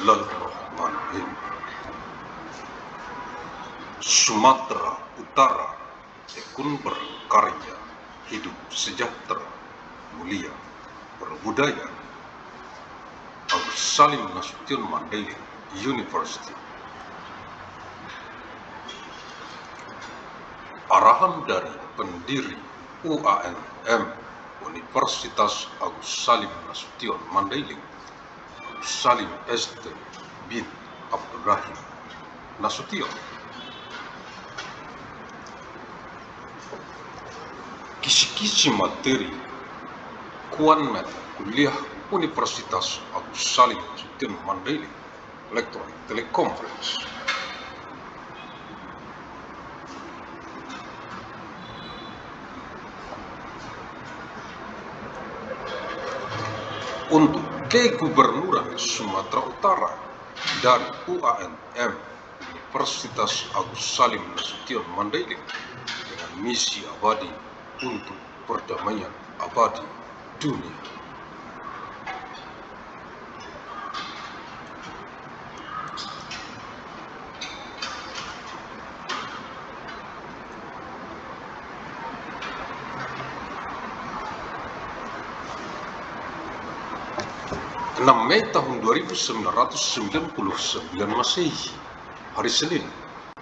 Bismillahirrahmanirrahim. Sumatera Utara tekun berkarya, hidup sejahtera, mulia, berbudaya. Agus Salim Nasution Mandailing University. Arahan dari pendiri UANM Universitas Agus Salim Nasution Mandailing, Agus Salim St. bin Abdurrahim Nasution. Kisi-kisi materi Kuanmet Kuliah Universitas Agus Salim Nasution Mandailing Electronic Teleconference. Untuk Kegubernuran Sumatera Utara dari UANM Universitas Agus Salim Nasution Mandailing dengan misi abadi untuk perdamaian abadi dunia. Mei tahun 2999 Masehi, hari Senin,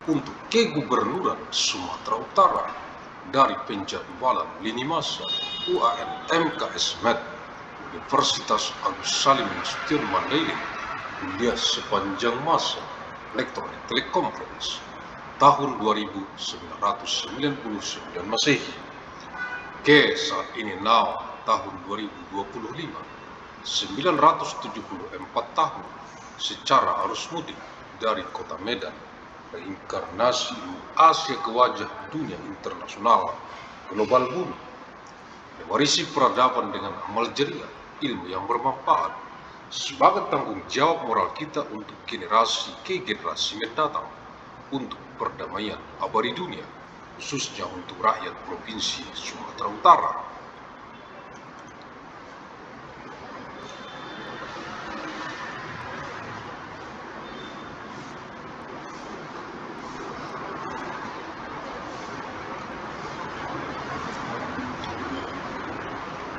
untuk Kegubernuran Sumatera Utara dari penjadwalan lini masa UANM KSMed Universitas Agus Salim Nasution Mandailing kuliah sepanjang masa Electronic Teleconference tahun 2999 Masehi ke saat ini tahun 2025 974 tahun secara arus mudik dari kota Medan, reinkarnasi Asia ke wajah dunia internasional global bumi, mewarisi peradaban dengan amal jariah, ilmu yang bermanfaat sebagai tanggung jawab moral kita untuk generasi ke generasi mendatang, untuk perdamaian abadi dunia, khususnya untuk rakyat Provinsi Sumatera Utara.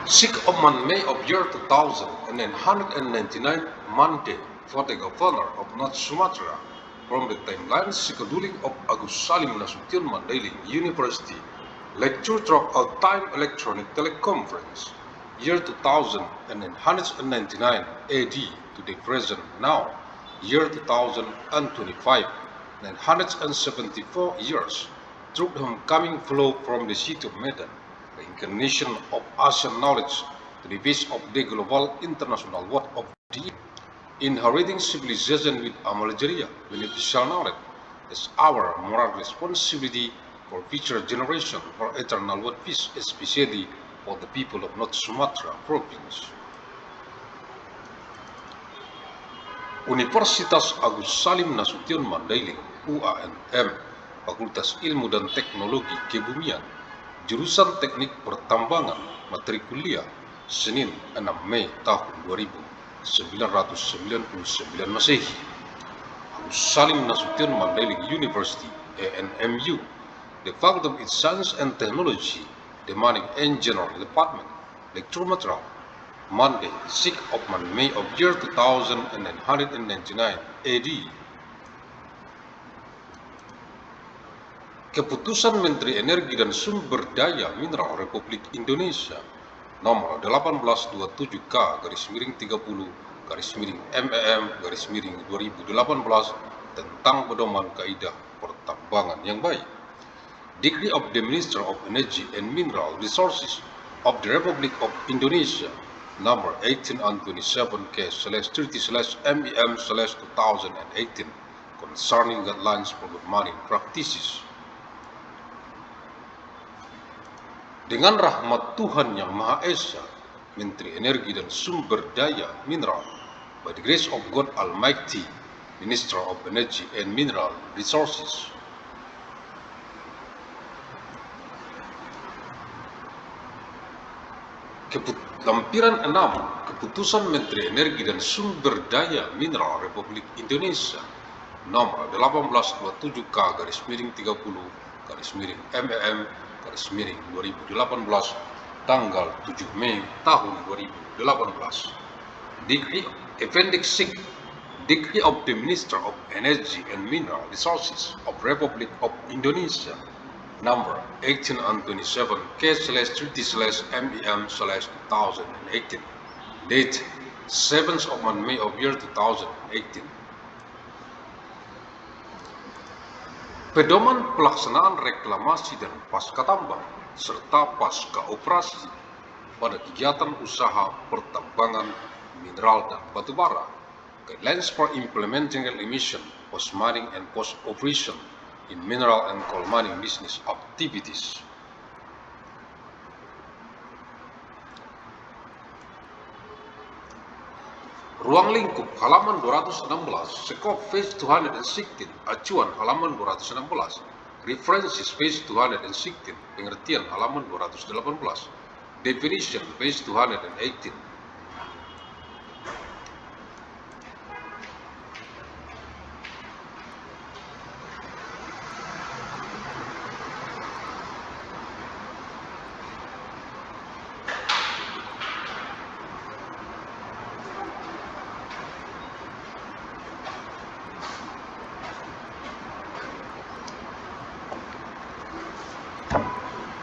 Sixth of May of year 2999 Monday for the Governor of North Sumatra from the timeline scheduling of Agus Salim Nasution Mandailing University Lecture Throughout Time Electronic Teleconference year 2999 AD to the present now year 2025 974 years through the homecoming flow from the city of Medan, the incarnation of Asian knowledge to the base of the global international world of the inheriting civilization with amal jariah, beneficial knowledge, is our moral responsibility for future generation for eternal world peace, especially for the people of North Sumatra Province. Universitas Agus Salim Nasution Mandailing UANM, Fakultas Ilmu dan Teknologi Kebumian, Jurusan Teknik Pertambangan, matrikuliah Senin 6 Mei tahun 2999 Masehi. Agus Salim Nasution Mandailing University ANMU, the Faculty of Science and Technology, the Mining and General Department, Lecture Material, Monday 6 of May of year 2999 AD. Keputusan Menteri Energi dan Sumber Daya Mineral Republik Indonesia nomor 1827K/30/MEM/2018 tentang pedoman kaidah pertambangan yang baik. Decree of the Minister of Energy and Mineral Resources of the Republic of Indonesia number 1827/30/MEM/2018 concerning guidelines for good mining practices. Dengan rahmat Tuhan Yang Maha Esa, Menteri Energi dan Sumber Daya Mineral, by the grace of God Almighty, Minister of Energy and Mineral Resources, Lampiran 6 Keputusan Menteri Energi dan Sumber Daya Mineral Republik Indonesia nomor 18/2018/MEM/2018 tanggal 7 Mei tahun 2018. Decree Appendix 6, Decree of the Minister of Energy and Mineral Resources of Republic of Indonesia number 18/27 K/30/MEM/2018, date 7th of May of year 2018. Pedoman pelaksanaan reklamasi dan pasca tambang serta pasca operasi pada kegiatan usaha pertambangan mineral dan batubara. Guidelines for implementing emission post-mining and post-operation in mineral and coal mining business activities. Ruang lingkup halaman 216, Scope page 216, acuan halaman 216, References page 216, pengertian halaman 218, Definition page 218.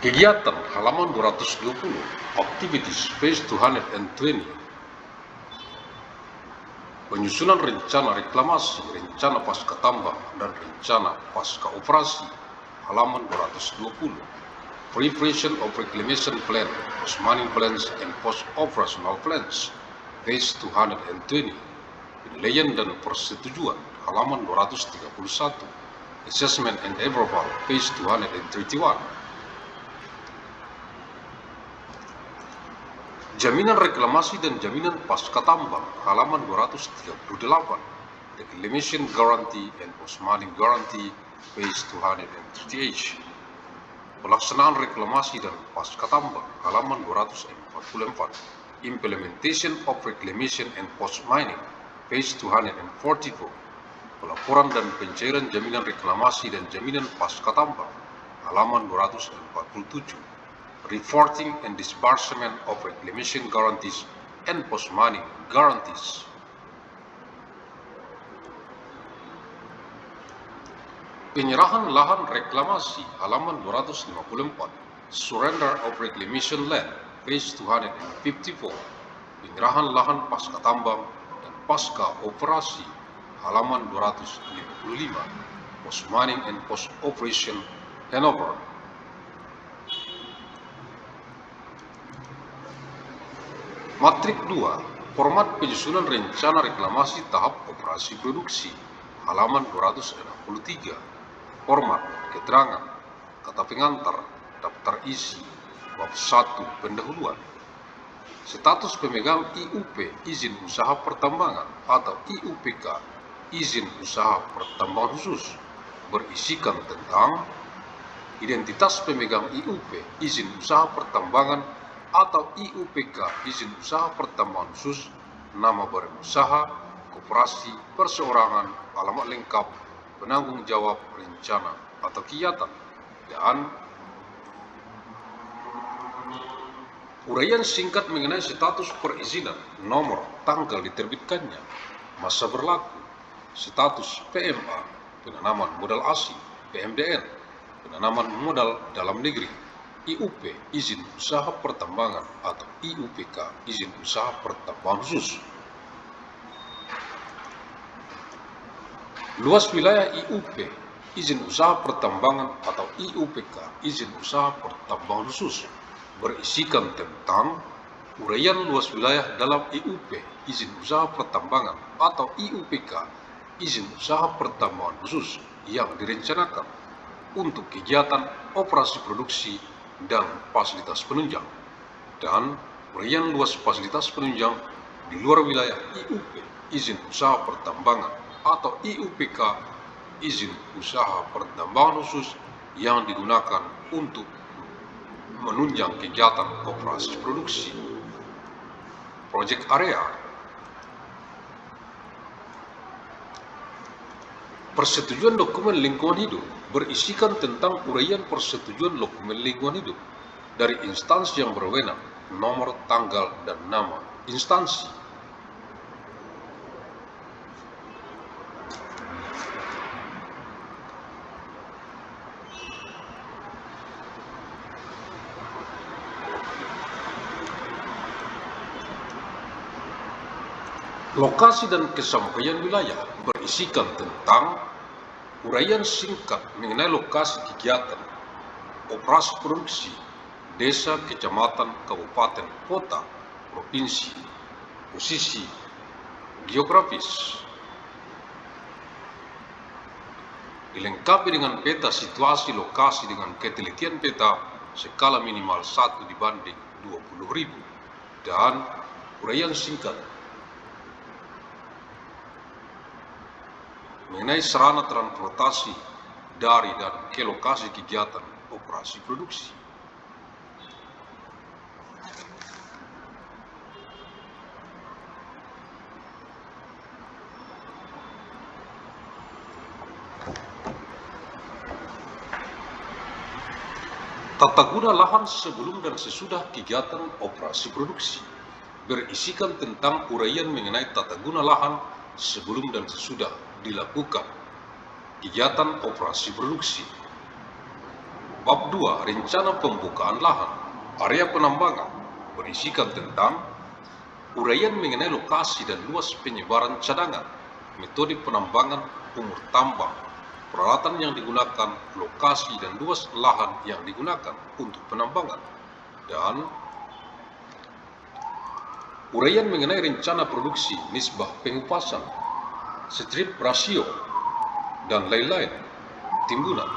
Kegiatan halaman 220, Activities page 220. Penyusunan rencana reklamasi, rencana pasca tambang, dan rencana pasca operasi halaman 220. Preparation of Reclamation Plan, Post-Mining Plans and Post-Operational Plans page 220. Penilaian dan persetujuan halaman 231. Assessment and Approval page 231. Jaminan reklamasi dan jaminan pasca tambang halaman 238. Reclamation Guarantee and Post-Mining Guarantee page 238. Pelaksanaan reklamasi dan pasca tambang halaman 244. Implementation of Reclamation and Post-Mining page 244. Pelaporan dan pencairan jaminan reklamasi dan jaminan pasca tambang halaman 247. Reporting and disbursement of reclamation guarantees and post-mining guarantees. Penyerahan lahan reklamasi halaman 254. Surrender of reclamation land page 254. Penyerahan lahan pasca tambang dan pasca operasi halaman 255. Post-mining and post-operation handover. Matrik 2, Format penyusunan rencana reklamasi tahap operasi produksi halaman 263. Format, keterangan, kata pengantar, daftar isi, bab 1 pendahuluan. Status pemegang IUP izin usaha pertambangan atau IUPK izin usaha pertambangan khusus berisikan tentang identitas pemegang IUP izin usaha pertambangan atau IUPK izin usaha pertambangan khusus, nama badan usaha, koperasi, perseorangan, alamat lengkap, penanggung jawab rencana atau kegiatan, dan uraian singkat mengenai status perizinan, nomor, tanggal diterbitkannya, masa berlaku, status PMA, penanaman modal asing, PMDN, penanaman modal dalam negeri, IUP, izin usaha pertambangan atau IUPK, izin usaha pertambangan khusus. Luas wilayah IUP, izin usaha pertambangan atau IUPK, izin usaha pertambangan khusus, berisikan tentang uraian luas wilayah dalam IUP, izin usaha pertambangan atau IUPK, izin usaha pertambangan khusus yang direncanakan untuk kegiatan operasi produksi dan fasilitas penunjang, dan uraian luas fasilitas penunjang di luar wilayah IUP, izin usaha pertambangan atau IUPK, izin usaha pertambangan khusus yang digunakan untuk menunjang kegiatan operasi produksi. project area. Persetujuan dokumen lingkungan hidup berisikan tentang uraian persetujuan dokumen lingkungan hidup dari instansi yang berwenang, nomor, tanggal, dan nama instansi. Lokasi dan kesampaian wilayah berisikan tentang uraian singkat mengenai lokasi kegiatan, operasi produksi, desa, kecamatan, kabupaten, kota, provinsi, posisi, geografis. Dilengkapi dengan peta situasi lokasi dengan ketelitian peta skala minimal 1/20.000 dan uraian singkat mengenai sarana transportasi dari dan ke lokasi kegiatan operasi produksi. Tata guna lahan sebelum dan sesudah kegiatan operasi produksi berisikan tentang uraian mengenai tata guna lahan sebelum dan sesudah dilakukan kegiatan operasi produksi. Bab 2, rencana pembukaan lahan, area penambangan berisikan tentang uraian mengenai lokasi dan luas penyebaran cadangan, metode penambangan, umur tambang, peralatan yang digunakan, lokasi dan luas lahan yang digunakan untuk penambangan, dan uraian mengenai rencana produksi, nisbah pengupasan, strip rasio, dan lain-lain timbunan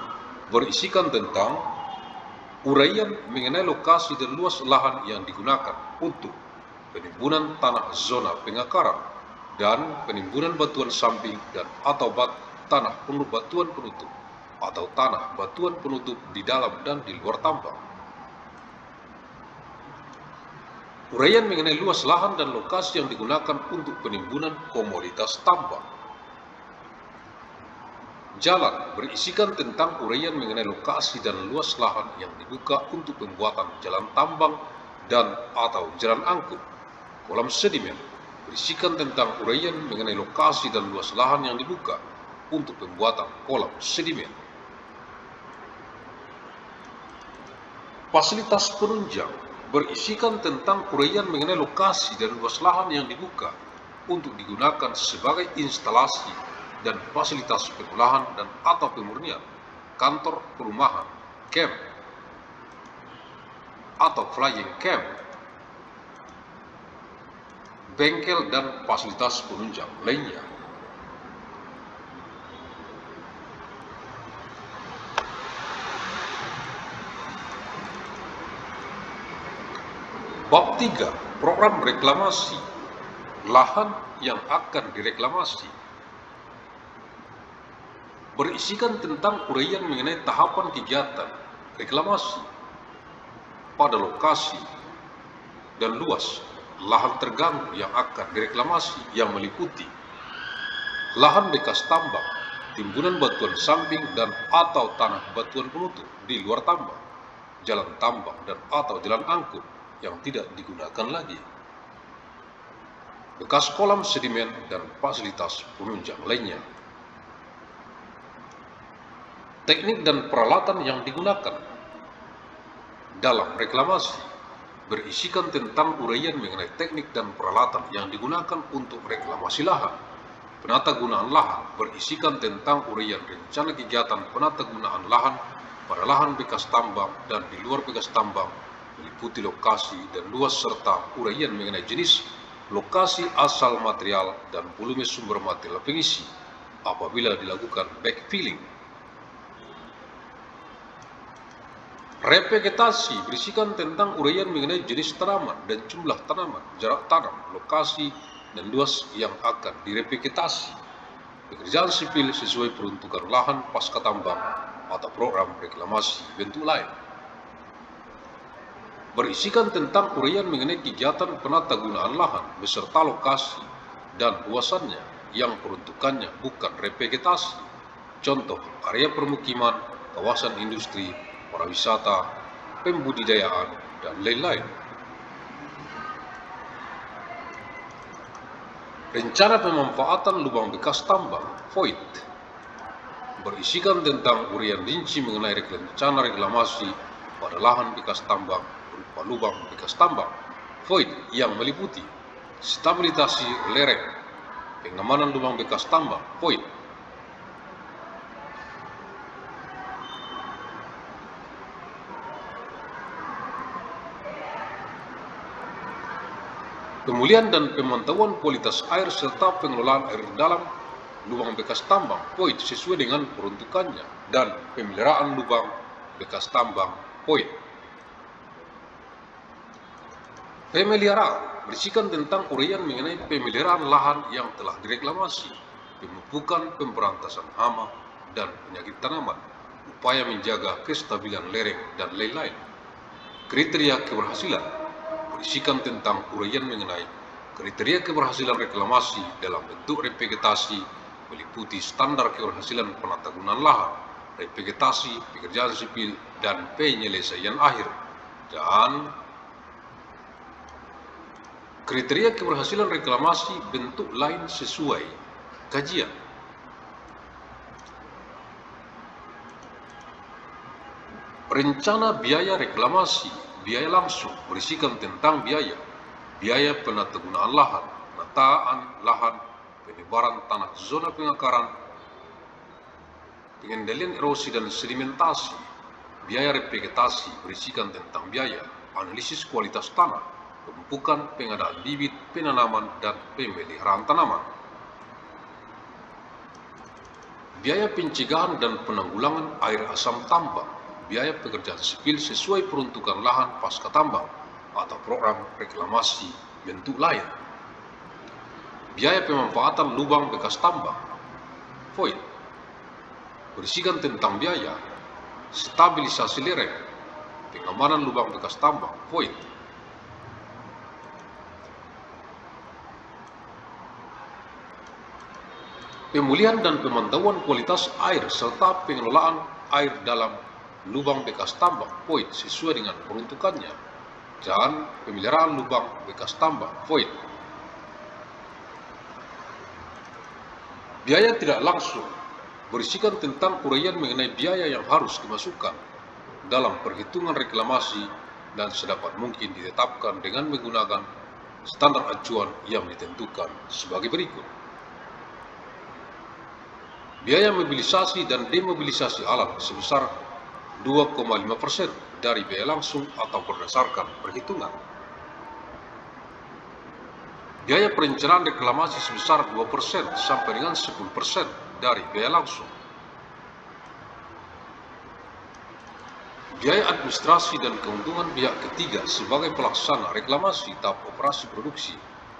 berisikan tentang uraian mengenai lokasi dan luas lahan yang digunakan untuk penimbunan tanah zona pengakaran dan penimbunan batuan samping dan atau tanah batuan penutup atau tanah batuan penutup di dalam dan di luar tambang. Uraian mengenai luas lahan dan lokasi yang digunakan untuk penimbunan komoditas tambang. Jalan berisikan tentang uraian mengenai lokasi dan luas lahan yang dibuka untuk pembuatan jalan tambang dan atau jalan angkut. Kolam sedimen berisikan tentang uraian mengenai lokasi dan luas lahan yang dibuka untuk pembuatan kolam sedimen. Fasilitas penunjang berisikan tentang uraian mengenai lokasi dan luas lahan yang dibuka untuk digunakan sebagai instalasi dan fasilitas pengolahan dan atau pemurnian, kantor, perumahan, camp, atau flying camp, bengkel, dan fasilitas penunjang lainnya. Bab 3, program reklamasi, lahan yang akan direklamasi berisikan tentang uraian mengenai tahapan kegiatan reklamasi pada lokasi dan luas lahan terganggu yang akan direklamasi yang meliputi lahan bekas tambang, timbunan batuan samping dan atau tanah batuan penutup di luar tambang, jalan tambang dan atau jalan angkut yang tidak digunakan lagi, bekas kolam sedimen dan fasilitas penunjang lainnya. Teknik dan peralatan yang digunakan dalam reklamasi berisikan tentang uraian mengenai teknik dan peralatan yang digunakan untuk reklamasi lahan. Penata gunaan lahan berisikan tentang uraian rencana kegiatan penata gunaan lahan pada lahan bekas tambang dan di luar bekas tambang, meliputi lokasi dan luas serta uraian mengenai jenis, lokasi asal material dan volume sumber material pengisi apabila dilakukan backfilling. Revegetasi berisikan tentang uraian mengenai jenis tanaman dan jumlah tanaman, jarak tanam, lokasi, dan luas yang akan direvegetasi. Pekerjaan sipil sesuai peruntukan lahan pasca tambang atau program reklamasi bentuk lain. berisikan tentang uraian mengenai kegiatan penata gunaan lahan beserta lokasi dan luasannya yang peruntukannya bukan revegetasi, contoh area permukiman, kawasan industri, pariwisata, pembudidayaan, dan lain-lain. Rencana pemanfaatan lubang bekas tambang (void) berisikan tentang uraian rinci mengenai rencana reklamasi pada lahan bekas tambang berupa lubang bekas tambang (void) yang meliputi stabilisasi lereng, pengamanan lubang bekas tambang (void), pemulihan dan pemantauan kualitas air serta pengelolaan air dalam lubang bekas tambang (void) sesuai dengan peruntukannya, dan pemeliharaan lubang bekas tambang (void). Pemeliharaan berisikan tentang uraian mengenai pemeliharaan lahan yang telah direklamasi, pemupukan, pemberantasan hama dan penyakit tanaman, upaya menjaga kestabilan lereng, dan lain-lain. Kriteria keberhasilan berisikan tentang uraian mengenai kriteria keberhasilan reklamasi dalam bentuk revegetasi, meliputi standar keberhasilan penata gunaan lahan, revegetasi, pekerjaan sipil, dan penyelesaian akhir. Dan kriteria keberhasilan reklamasi bentuk lain sesuai kajian. Rencana biaya reklamasi, biaya langsung berisikan tentang biaya penata gunaan lahan, penataan lahan, pelebaran tanah zona pengakaran, pengendalian erosi dan sedimentasi. Biaya revegetasi berisikan tentang biaya analisis kualitas tanah, pemupukan, pengadaan bibit, penanaman, dan pemeliharaan tanaman. Biaya pencegahan dan penanggulangan air asam tambang, biaya pekerjaan sipil sesuai peruntukan lahan pasca tambang atau program reklamasi bentuk lain. Biaya pemanfaatan lubang bekas tambang (void) berisikan tentang biaya stabilisasi lereng, pengamanan lubang bekas tambang (void), pemulihan dan pemantauan kualitas air serta pengelolaan air dalam lubang bekas tambang (void) sesuai dengan peruntukannya, dan pemeliharaan lubang bekas tambang (void). Biaya tidak langsung berisikan tentang uraian mengenai biaya yang harus dimasukkan dalam perhitungan reklamasi dan sedapat mungkin ditetapkan dengan menggunakan standar acuan yang ditentukan sebagai berikut. Biaya mobilisasi dan demobilisasi alat sebesar 2,5% dari biaya langsung atau berdasarkan perhitungan. Biaya perencanaan reklamasi sebesar 2% sampai dengan 10% dari biaya langsung. Biaya administrasi dan keuntungan pihak ketiga sebagai pelaksana reklamasi tahap operasi produksi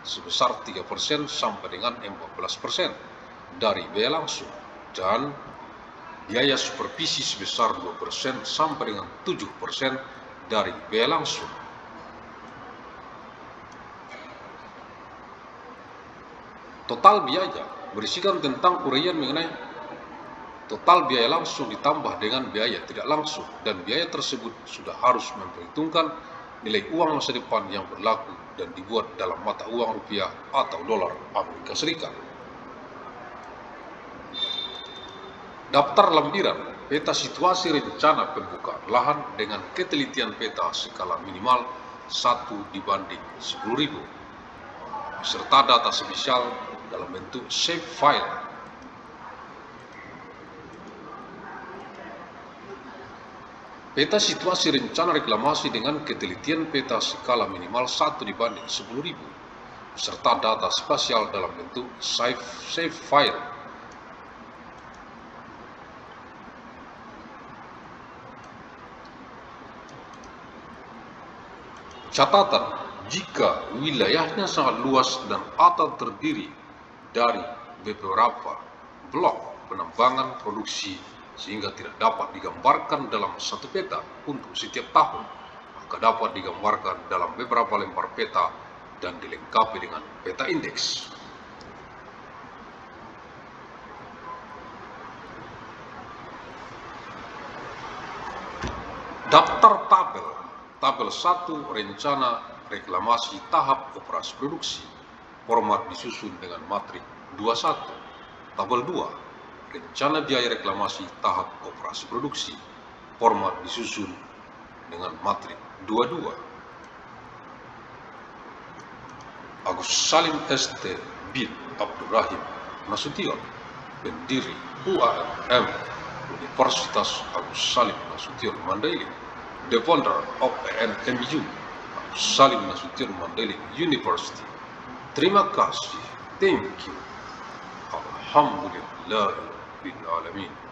sebesar 3% sampai dengan 14% dari biaya langsung, dan biaya supervisi sebesar 2% sampai dengan 7% dari biaya langsung. Total biaya berisikan tentang uraian mengenai total biaya langsung ditambah dengan biaya tidak langsung, dan biaya tersebut sudah harus memperhitungkan nilai uang masa depan yang berlaku dan dibuat dalam mata uang rupiah atau dolar Amerika Serikat. Daftar lampiran peta situasi rencana pembukaan lahan dengan ketelitian peta skala minimal 1/10.000 beserta data spesial dalam bentuk shape file. Peta situasi rencana reklamasi dengan ketelitian peta skala minimal 1/10.000 beserta data spasial dalam bentuk shape file. Catatan: jika wilayahnya sangat luas dan atau terdiri dari beberapa blok penambangan produksi sehingga tidak dapat digambarkan dalam satu peta untuk setiap tahun, dapat digambarkan dalam beberapa lembar peta dan dilengkapi dengan peta indeks. Daftar tabel. Tabel 1 rencana reklamasi tahap operasi produksi. Format disusun dengan matrik 21. Tabel 2 rencana biaya reklamasi tahap operasi produksi. Format disusun dengan matrik 22. Agus Salim ST bin Abdurrahim Nasution, pendiri UAM Universitas Agus Salim Nasution Mandailing, the founder of ANMU Agus Salim Nasution Mandailing University. Terima kasih. Thank you. Alhamdulillah Rabbil Alamin.